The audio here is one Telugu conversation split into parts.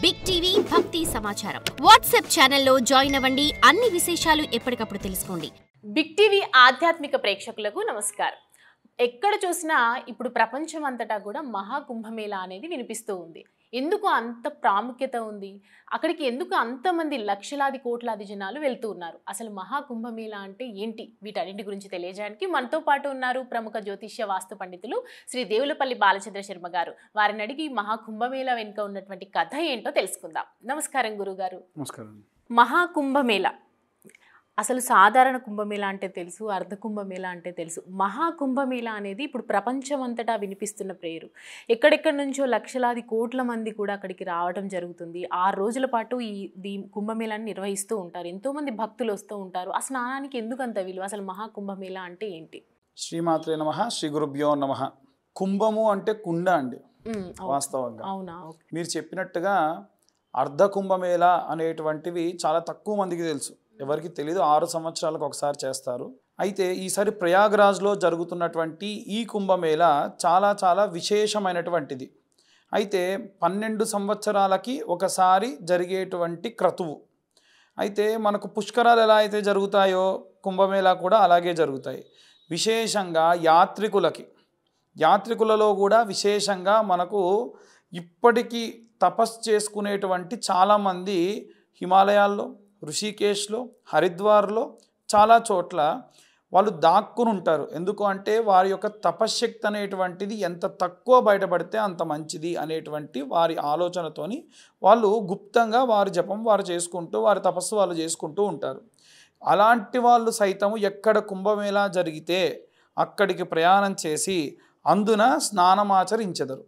బిగ్ టీవీ భక్తి సమాచారం వాట్సాప్ ఛానల్లో జాయిన్ అవ్వండి. అన్ని విశేషాలు ఎప్పటికప్పుడు తెలుసుకోండి. బిగ్ టీవీ ఆధ్యాత్మిక ప్రేక్షకులకు నమస్కారం. ఎక్కడ చూసినా ఇప్పుడు ప్రపంచం అంతటా కూడా మహాకుంభమేళా అనేది వినిపిస్తూ ఉంది. ఎందుకు అంత ప్రాముఖ్యత ఉంది? అక్కడికి ఎందుకు అంతమంది లక్షలాది కోట్లాది జనాలు వెళ్తూ ఉన్నారు? అసలు మహాకుంభమేళా అంటే ఏంటి? వీటన్నింటి గురించి తెలియజేయడానికి మనతో పాటు ఉన్నారు ప్రముఖ జ్యోతిష్య వాస్తు పండితులు శ్రీ దేవులపల్లి బాలచంద్ర శర్మ గారు. వారిని అడిగి మహాకుంభమేళా వెనుక ఉన్నటువంటి కథ ఏంటో తెలుసుకుందాం. నమస్కారం గురుగారు. నమస్కారం. మహాకుంభమేళా అసలు సాధారణ కుంభమేళా అంటే తెలుసు, అర్ధ కుంభమేళా అంటే తెలుసు. మహాకుంభమేళా అనేది ఇప్పుడు ప్రపంచం అంతటా వినిపిస్తున్న పేరు. ఎక్కడెక్కడి నుంచో లక్షలాది కోట్ల మంది కూడా అక్కడికి రావడం జరుగుతుంది. 6 రోజుల పాటు ఈ కుంభమేళాన్ని నిర్వహిస్తూ ఉంటారు. ఎంతోమంది భక్తులు వస్తూ ఉంటారు. ఆ స్నానానికి ఎందుకు అంత విలువ? అసలు మహాకుంభమేళా అంటే ఏంటి? శ్రీమాత్రే నమః, శ్రీ గురుభ్యో నమః. కుంభము అంటే కుండ అండి వాస్తవంగా. అవునా? మీరు చెప్పినట్టుగా అర్ధ కుంభమేళా అనేటువంటివి చాలా తక్కువ మందికి తెలుసు. ఎవరికి తెలియదు. 6 సంవత్సరాలకు ఒకసారి చేస్తారు. అయితే ఈసారి ప్రయాగ్రాజ్లో జరుగుతున్నటువంటి ఈ కుంభమేళా చాలా చాలా విశేషమైనటువంటిది. అయితే 12 సంవత్సరాలకి ఒకసారి జరిగేటువంటి క్రతువు. అయితే మనకు పుష్కరాలు ఎలా అయితే జరుగుతాయో కుంభమేళా కూడా అలాగే జరుగుతాయి. విశేషంగా యాత్రికులలో కూడా విశేషంగా మనకు ఇప్పటికీ తపస్సు చేసుకునేటువంటి చాలామంది హిమాలయాల్లో, ఋషికేశ్లో, హరిద్వార్లో చాలా చోట్ల వాళ్ళు దాక్కుని ఉంటారు. ఎందుకు అంటే వారి యొక్క తపశ్శక్తి అనేటువంటిది ఎంత తక్కువ బయటపడితే అంత మంచిది అనేటువంటి వారి ఆలోచనతోని వాళ్ళు గుప్తంగా వారి జపం వారు చేసుకుంటూ వారి తపస్సు వాళ్ళు చేసుకుంటూ ఉంటారు. అలాంటి వాళ్ళు సైతము ఎక్కడ కుంభమేళా జరిగితే అక్కడికి ప్రయాణం చేసి అందున స్నానమాచరించెదరు.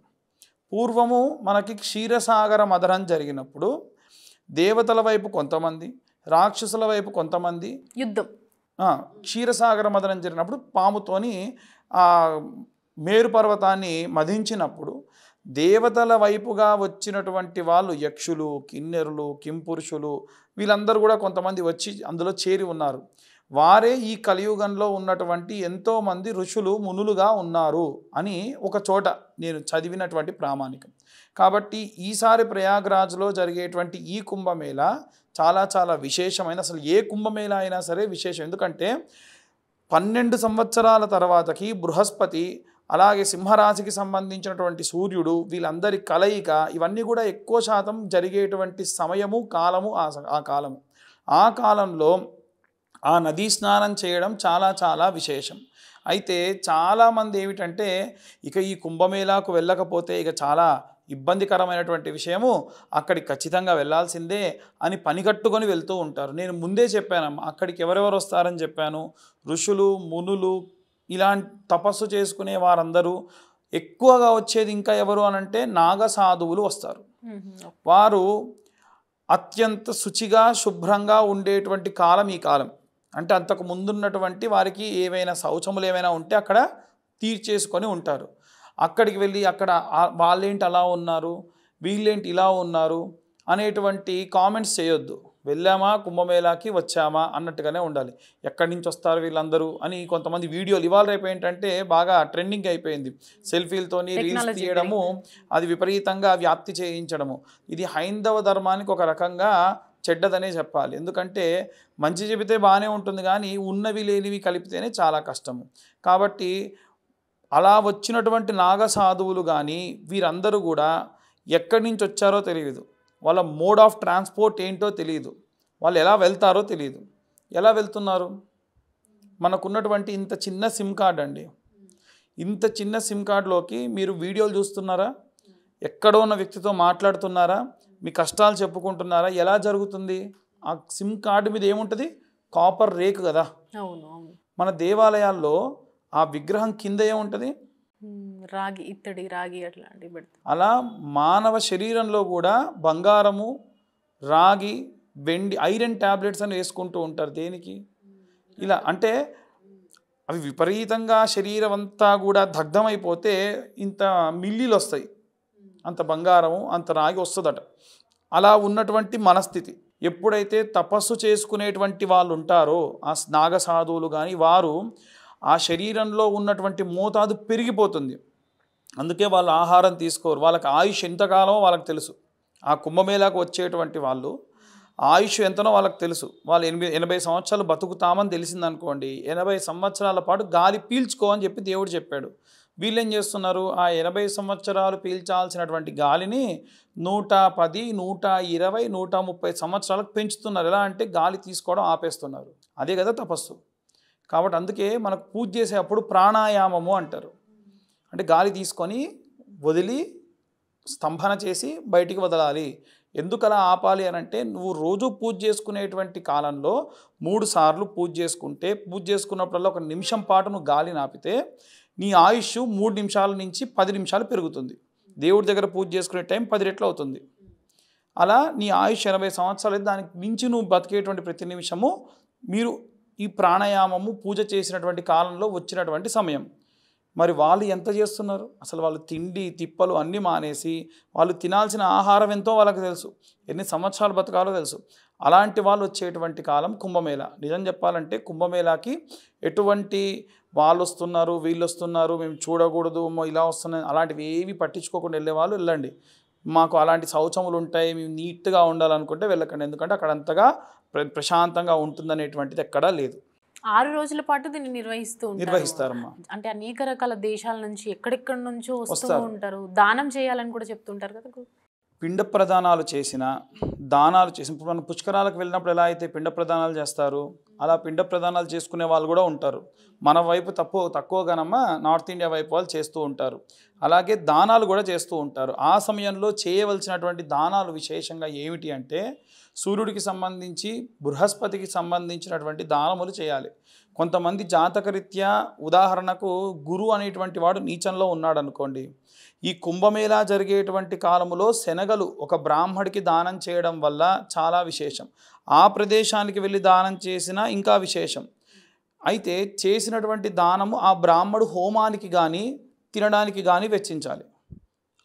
పూర్వము మనకి క్షీరసాగర మథనం జరిగినప్పుడు దేవతల వైపు కొంతమంది, రాక్షసుల వైపు కొంతమంది యుద్ధం. క్షీరసాగర మథనం జరిగినప్పుడు పాముతోని మేరు పర్వతాన్ని మధించినప్పుడు దేవతల వైపుగా వచ్చినటువంటి వాళ్ళు యక్షులు, కిన్నెరులు, కింపురుషులు వీళ్ళందరూ కూడా కొంతమంది వచ్చి అందులో చేరి ఉన్నారు. వారే ఈ కలియుగంలో ఉన్నటువంటి ఎంతోమంది ఋషులు మునులుగా ఉన్నారు అని ఒక చోట నేను చదివినటువంటి ప్రామాణికం. కాబట్టి ఈసారి ప్రయాగ్రాజ్లో జరిగేటువంటి ఈ కుంభమేళా చాలా చాలా విశేషమైన, అసలు ఏ కుంభమేళా అయినా సరే విశేషం. ఎందుకంటే 12 సంవత్సరాల తర్వాతకి బృహస్పతి, అలాగే సింహరాశికి సంబంధించినటువంటి సూర్యుడు, వీళ్ళందరి కలయిక, ఇవన్నీ కూడా ఎక్కువ శాతం జరిగేటువంటి సమయము, కాలము ఆ కాలంలో ఆ నదీ స్నానం చేయడం చాలా చాలా విశేషం. అయితే చాలామంది ఏమిటంటే ఇక ఈ కుంభమేళాకు వెళ్ళకపోతే ఇక చాలా ఇబ్బందికరమైనటువంటి విషయము, అక్కడికి ఖచ్చితంగా వెళ్ళాల్సిందే అని పనిగట్టుకొని వెళ్తూ ఉంటారు. నేను ముందే చెప్పానమ్మా, అక్కడికి ఎవరెవరు వస్తారని చెప్పాను. ఋషులు, మునులు, ఇలాంటి తపస్సు చేసుకునే వారందరూ. ఎక్కువగా వచ్చేది ఇంకా ఎవరు అనంటే నాగసాధువులు వస్తారు. వారు అత్యంత శుచిగా శుభ్రంగా ఉండేటువంటి కాలం ఈ కాలం. అంటే అంతకు ముందున్నటువంటి వారికి ఏవైనా శౌచములు ఏమైనా ఉంటే అక్కడ తీర్చేసుకొని ఉంటారు. అక్కడికి వెళ్ళి అక్కడ వాళ్ళేంటి అలా ఉన్నారు, వీళ్ళేంటి ఇలా ఉన్నారు అనేటువంటి కామెంట్స్ చేయొద్దు. వెళ్ళామా కుంభమేళాకి, వచ్చామా అన్నట్టుగానే ఉండాలి. ఎక్కడి నుంచి వస్తారు వీళ్ళందరూ అని కొంతమంది వీడియోలు ఇవాళ రేపు ఏంటంటే బాగా ట్రెండింగ్ అయిపోయింది. సెల్ఫీలతోని రీల్స్ తీయడము, అది విపరీతంగా వ్యాప్తి చేయించడము. ఇది హైందవ ధర్మానికి ఒక రకంగా చెడ్డదనే చెప్పాలి. ఎందుకంటే మంచి చెబితే బాగానే ఉంటుంది, కానీ ఉన్నవి లేనివి కలిపితేనే చాలా కష్టము. కాబట్టి అలా వచ్చినటువంటి నాగసాధువులు కానీ వీరందరూ కూడా ఎక్కడి నుంచి వచ్చారో తెలియదు, వాళ్ళ మోడ్ ఆఫ్ ట్రాన్స్పోర్ట్ ఏంటో తెలియదు, వాళ్ళు ఎలా వెళ్తారో తెలియదు. ఎలా వెళ్తున్నారు? మనకున్నటువంటి ఇంత చిన్న సిమ్ కార్డ్ అండి, ఇంత చిన్న సిమ్ కార్డులోకి మీరు వీడియోలు చూస్తున్నారా? ఎక్కడో ఉన్న వ్యక్తితో మాట్లాడుతున్నారా? మీ కష్టాలు చెప్పుకుంటున్నారా? ఎలా జరుగుతుంది? ఆ సిమ్ కార్డు మీద ఏముంటుంది? కాపర్ రేకు కదా. మన దేవాలయాల్లో ఆ విగ్రహం కింద ఏముంటుంది? రాగి, ఇత్తడి, రాగి అట్లాంటి. అలా మానవ శరీరంలో కూడా బంగారము, రాగి, వెండి, ఐరన్ ట్యాబ్లెట్స్ అని వేసుకుంటూ ఉంటారు. దేనికి? ఇలా అంటే అవి విపరీతంగా శరీరం అంతా కూడా దగ్ధమైపోతే ఇంత మిల్లీలు వస్తాయి, అంత బంగారము, అంత రాగి వస్తుందట. అలా ఉన్నటువంటి మనస్థితి. ఎప్పుడైతే తపస్సు చేసుకునేటువంటి వాళ్ళు ఉంటారో ఆ నాగసాధువులు కానీ, వారు ఆ శరీరంలో ఉన్నటువంటి మోతాదు పెరిగిపోతుంది. అందుకే వాళ్ళు ఆహారం తీసుకోరు. వాళ్ళకి ఆయుష్ ఎంతకాలమో వాళ్ళకి తెలుసు. ఆ కుంభమేళాకు వచ్చేటువంటి వాళ్ళు ఆయుష్ ఎంతనో వాళ్ళకి తెలుసు. వాళ్ళు 80 సంవత్సరాలు బతుకుతామని తెలిసిందనుకోండి, 80 సంవత్సరాల పాటు గాలి పీల్చుకో అని చెప్పి దేవుడు చెప్పాడు. వీళ్ళేం చేస్తున్నారు, ఆ 80 సంవత్సరాలు పీల్చాల్సినటువంటి గాలిని 110, 120, 130 సంవత్సరాలకు పెంచుతున్నారు. ఎలా అంటే గాలి తీసుకోవడం ఆపేస్తున్నారు. అదే కదా తపస్సు. కాబట్టి అందుకే మనకు పూజ చేసేటప్పుడు ప్రాణాయామము అంటారు. అంటే గాలి తీసుకొని వదిలి స్తంభన చేసి బయటికి వదలాలి. ఎందుకు అలా ఆపాలి అని అంటే, నువ్వు రోజు పూజ చేసుకునేటువంటి కాలంలో 3 సార్లు పూజ చేసుకున్నప్పుడల్లా 1 నిమిషం పాటు నువ్వు గాలిని ఆపితే నీ ఆయుష్ 3 నిమిషాల నుంచి 10 నిమిషాలు పెరుగుతుంది. దేవుడి దగ్గర పూజ చేసుకునే టైం 10 రెట్లు అవుతుంది. అలా నీ ఆయుష్ 80 సంవత్సరాలు అయితే దానికి మించి నువ్వు బతికేటువంటి ప్రతి నిమిషము మీరు ఈ ప్రాణాయామము పూజ చేసినటువంటి కాలంలో వచ్చినటువంటి సమయం. మరి వాళ్ళు ఎంత చేస్తున్నారు, అసలు వాళ్ళు తిండి తిప్పలు అన్నీ మానేసి వాళ్ళు తినాల్సిన ఆహారం ఎంతో వాళ్ళకి తెలుసు, ఎన్ని సంవత్సరాలు బతకాలో తెలుసు. అలాంటి వాళ్ళు వచ్చేటువంటి కాలం కుంభమేళా. నిజం చెప్పాలంటే కుంభమేళాకి ఎటువంటి వాళ్ళు వస్తున్నారు వీళ్ళు వస్తున్నారు మేము చూడకూడదు ఇలా వస్తున్నాయి అలాంటివి ఏవి పట్టించుకోకుండా వెళ్ళే వాళ్ళు వెళ్ళండి. మాకు అలాంటి శౌచములు ఉంటాయి మేము నీట్గా ఉండాలనుకుంటే వెళ్ళకండి. ఎందుకంటే అక్కడ అంతగా ప్రశాంతంగా ఉంటుందనేటువంటిది ఎక్కడా లేదు. 6 రోజుల పాటు దీన్ని నిర్వహిస్తారమ్మా. అంటే అనేక రకాల దేశాల నుంచి ఎక్కడెక్కడి నుంచో వస్తూ ఉంటారు. దానం చేయాలని కూడా చెప్తుంటారు కదా. పిండ ప్రదానాలు చేసిన దానాలు చేసిన ఇప్పుడు మనం పుష్కరాలకు వెళ్ళినప్పుడు ఎలా అయితే పిండ ప్రదానాలు చేస్తారు, అలా పిండ ప్రదానాలు చేసుకునే వాళ్ళు కూడా ఉంటారు. మన వైపు తక్కువగానమ్మా నార్త్ ఇండియా వైపు వాళ్ళు చేస్తూ ఉంటారు. అలాగే దానాలు కూడా చేస్తూ ఉంటారు. ఆ సమయంలో చేయవలసినటువంటి దానాలు విశేషంగా ఏమిటి అంటే, సూర్యుడికి సంబంధించి బృహస్పతికి సంబంధించినటువంటి దానములు చేయాలి. కొంతమంది జాతకరీత్యా ఉదాహరణకు గురు అనేటువంటి వాడు నీచంలో ఉన్నాడు అనుకోండి, ఈ కుంభమేళా జరిగేటువంటి కాలములో శనగలు ఒక బ్రాహ్మడికి దానం చేయడం వల్ల చాలా విశేషం. ఆ ప్రదేశానికి వెళ్ళి దానం చేసినా ఇంకా విశేషం. అయితే చేసినటువంటి దానము ఆ బ్రాహ్మడు హోమానికి కానీ తినడానికి కానీ వెచ్చించాలి.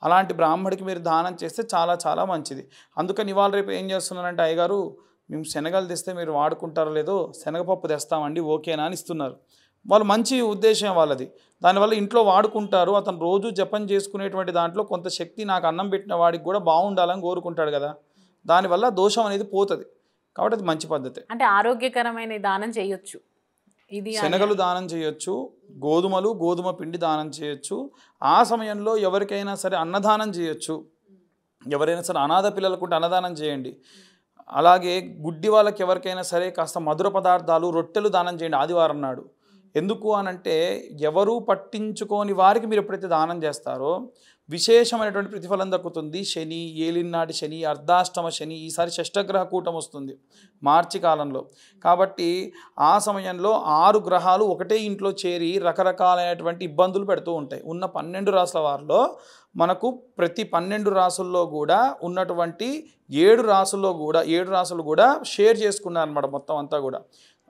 అలాంటి బ్రాహ్మడికి మీరు దానం చేస్తే చాలా చాలా మంచిది. అందుకని ఇవాళ రేపు ఏం చేస్తున్నారంటే, అయ్యగారు మేము శనగలు తెస్తే మీరు వాడుకుంటారో లేదో శనగపప్పు తెస్తామండి ఓకేనా అని ఇస్తున్నారు. వాళ్ళు మంచి ఉద్దేశం వాళ్ళది. దానివల్ల ఇంట్లో వాడుకుంటారు. అతను రోజు జపం చేసుకునేటువంటి దాంట్లో కొంత శక్తి నాకు అన్నం పెట్టిన వాడికి కూడా బాగుండాలని కోరుకుంటాడు కదా, దానివల్ల దోషం అనేది పోతుంది. కాబట్టి అది మంచి పద్ధతి. అంటే ఆరోగ్యకరమైన దానం చేయొచ్చు. ఇది శనగలు దానం చేయొచ్చు, గోధుమ పిండి దానం చేయొచ్చు. ఆ సమయంలో ఎవరికైనా సరే అన్నదానం చేయొచ్చు. ఎవరైనా సరే అనాథ పిల్లలకు ఉంటే అన్నదానం చేయండి. అలాగే గుడ్డి వాళ్ళకి ఎవరికైనా సరే కాస్త మధుర పదార్థాలు రొట్టెలు దానం చేయండి ఆదివారం నాడు. ఎందుకు అనంటే, ఎవరు పట్టించుకోని వారికి మీరు ఎప్పుడైతే దానం చేస్తారో విశేషమైనటువంటి ప్రతిఫలం దక్కుతుంది. శని ఏలినాటి శని, అర్ధాష్టమ శని, ఈసారి షష్టగ్రహ కూటం వస్తుంది మార్చి కాలంలో. కాబట్టి ఆ సమయంలో 6 గ్రహాలు ఒకటే ఇంట్లో చేరి రకరకాలైనటువంటి ఇబ్బందులు పెడుతూ ఉంటాయి. ఉన్న 12 రాసుల వారిలో మనకు ప్రతి 12 రాసుల్లో కూడా ఉన్నటువంటి 7 రాసులు కూడా షేర్ చేసుకున్నారు అన్నమాట మొత్తం అంతా కూడా.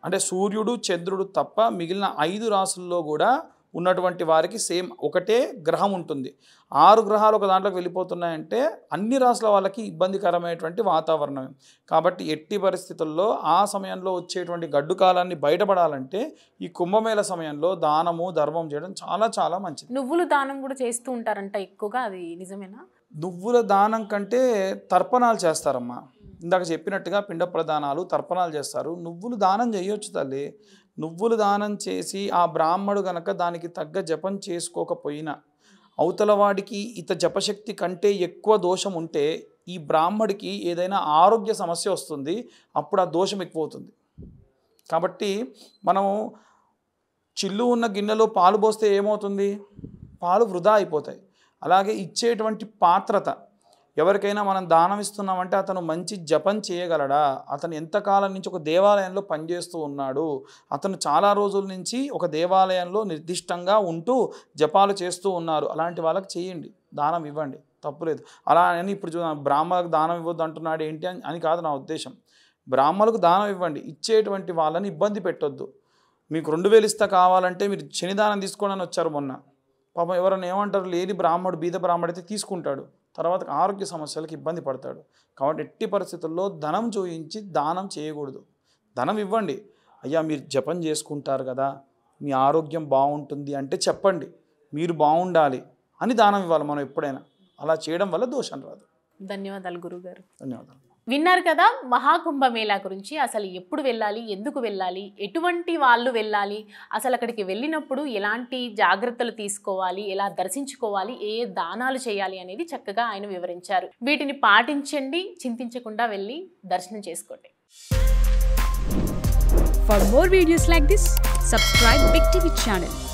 అంటే సూర్యుడు చంద్రుడు తప్ప మిగిలిన 5 రాసుల్లో కూడా ఉన్నటువంటి వారికి సేమ్ ఒకటే గ్రహం ఉంటుంది. 6 గ్రహాలు ఒక దాంట్లోకి వెళ్ళిపోతున్నాయంటే అన్ని రాసుల వాళ్ళకి ఇబ్బందికరమైనటువంటి వాతావరణం. కాబట్టి ఎట్టి పరిస్థితుల్లో ఆ సమయంలో వచ్చేటువంటి గడ్డు కాలాన్ని బయటపడాలంటే ఈ కుంభమేళ సమయంలో దానము ధర్మం చేయడం చాలా చాలా మంచిది. నువ్వులు దానం కూడా చేస్తూ ఉంటారంట ఎక్కువగా, అది నిజమేనా? నువ్వుల దానం కంటే తర్పణాలు చేస్తారమ్మా. ఇందాక చెప్పినట్టుగా పిండ ప్రదానాలు తర్పణాలు చేస్తారు. నువ్వులు దానం చేయొచ్చు తల్లి. నువ్వులు దానం చేసి ఆ బ్రాహ్మడు గనక దానికి తగ్గ జపం చేసుకోకపోయినా, అవతల వాడికి ఇత జపశక్తి కంటే ఎక్కువ దోషం ఉంటే ఈ బ్రాహ్మడికి ఏదైనా ఆరోగ్య సమస్య వస్తుంది. అప్పుడు ఆ దోషం ఎక్కువ అవుతుంది. కాబట్టి మనము చిల్లు ఉన్న గిన్నెలో పాలు పోస్తే ఏమవుతుంది, పాలు వృధా అయిపోతాయి. అలాగే ఇచ్చేటువంటి పాత్రత, ఎవరికైనా మనం దానం ఇస్తున్నామంటే అతను మంచి జపం చేయగలడా, అతను ఎంతకాలం నుంచి ఒక దేవాలయంలో పనిచేస్తూ ఉన్నాడు, అతను చాలా రోజుల నుంచి ఒక దేవాలయంలో నిర్దిష్టంగా ఉంటూ జపాలు చేస్తూ ఉన్నారు, అలాంటి వాళ్ళకి చేయండి, దానం ఇవ్వండి, తప్పులేదు. అలా అని ఇప్పుడు బ్రాహ్మణులకు దానం ఇవ్వద్దు అంటున్నాడు ఏంటి అని కాదు నా ఉద్దేశం. బ్రాహ్మణులకు దానం ఇవ్వండి, ఇచ్చేటువంటి వాళ్ళని ఇబ్బంది పెట్టొద్దు. మీకు 2000 ఇస్తా కావాలంటే మీరు శనిదానం తీసుకోండి అని వచ్చారు మొన్న. పాపం ఎవరైనా ఏమంటారు, లేని బ్రాహ్మడు బీద బ్రాహ్మడు అయితే తీసుకుంటాడు, తర్వాత ఆరోగ్య సమస్యలకు ఇబ్బంది పడతాడు. కాబట్టి ఎట్టి పరిస్థితుల్లో ధనం చూయించి దానం చేయకూడదు. ధనం ఇవ్వండి, అయ్యా మీరు జపం చేసుకుంటారు కదా, మీ ఆరోగ్యం బాగుంటుంది అంటే చెప్పండి, మీరు బాగుండాలి అని దానం ఇవ్వాలి మనం ఎప్పుడైనా. అలా చేయడం వల్ల దోషం రాదు. ధన్యవాదాలు గురుగారు. ధన్యవాదాలు. విన్నారు కదా మహాకుంభమేళా గురించి. అసలు ఎప్పుడు వెళ్ళాలి, ఎందుకు వెళ్ళాలి, ఎటువంటి వాళ్ళు వెళ్ళాలి, అసలు అక్కడికి వెళ్ళినప్పుడు ఎలాంటి జాగ్రత్తలు తీసుకోవాలి, ఎలా దర్శించుకోవాలి, ఏ దానాలు చేయాలి అనేది చక్కగా ఆయన వివరించారు. వీటిని పాటించండి, చింతించకుండా వెళ్ళి దర్శనం చేసుకోండి. For more videos like this, subscribe Big TV channel.